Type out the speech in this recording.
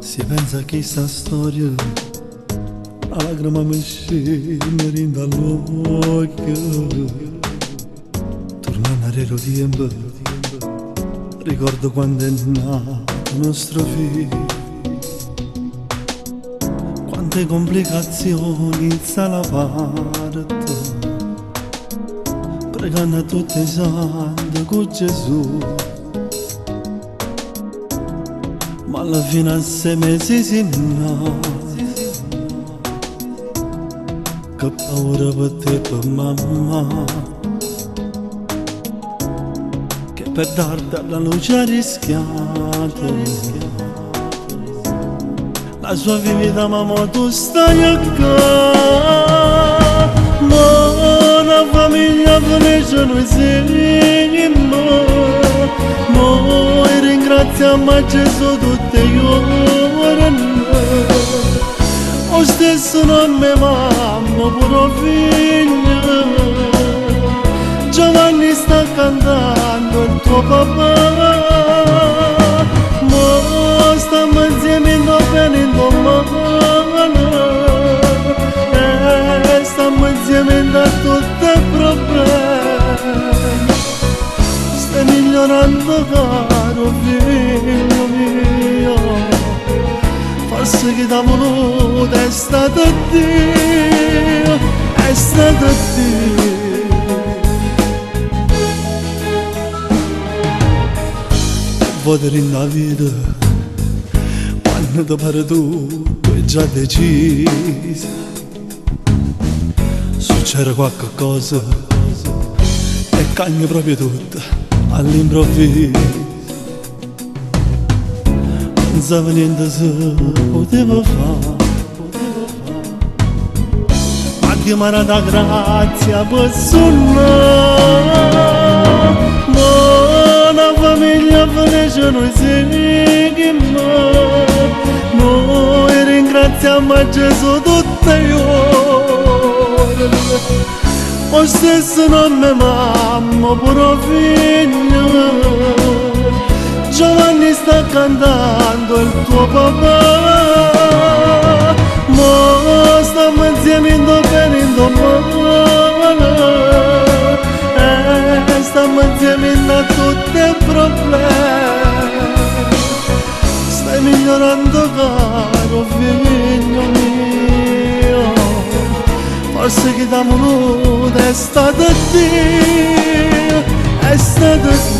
Si pensa che sta storia la lacrima mi scende dall'occhio. Tornando a rero tempo, ricordo quando è nato nostro figlio. Quante complicazioni in sala parte, pregando a tutti i santi con Gesù. Ma alla fine a 6 mesi si innamora. Che paura per te e per mamma, che per darti alla luce ha rischiato la sua vita, mamma tu stai a casa. Ma una famiglia felice noi siamo, noi ringraziamo a Gesù tutte le ore. Lo stesso nome mamma, pure figlio. Giovanni sta cantando il tuo papà. Ma stiamo insieme in bene in domani. E stiamo insieme da tutti i problemi. Stai migliorando caro figlio mio. Forse che t'ha voluto è stato Dio, è stato Dio. Votere in la vita, quando ti pare tu hai già deciso. Succede qualche cosa e cambia proprio tutto all'improvviso. Non sapeva niente se poteva fare, ma Dio mi ha dato grazia per suonare. Ma una famiglia felice noi siamo, noi ringraziamo a Gesù tutte le ore. Lo stesso nome mamma, pure figlio. Giovanni sta cantando il tuo papà. Ma stiamo insieme in bene in domani. E stiamo insieme da tutti i problemi. Stai migliorando caro figlio mio. Forse che t'ha voluto è stato Dio, è stato Dio.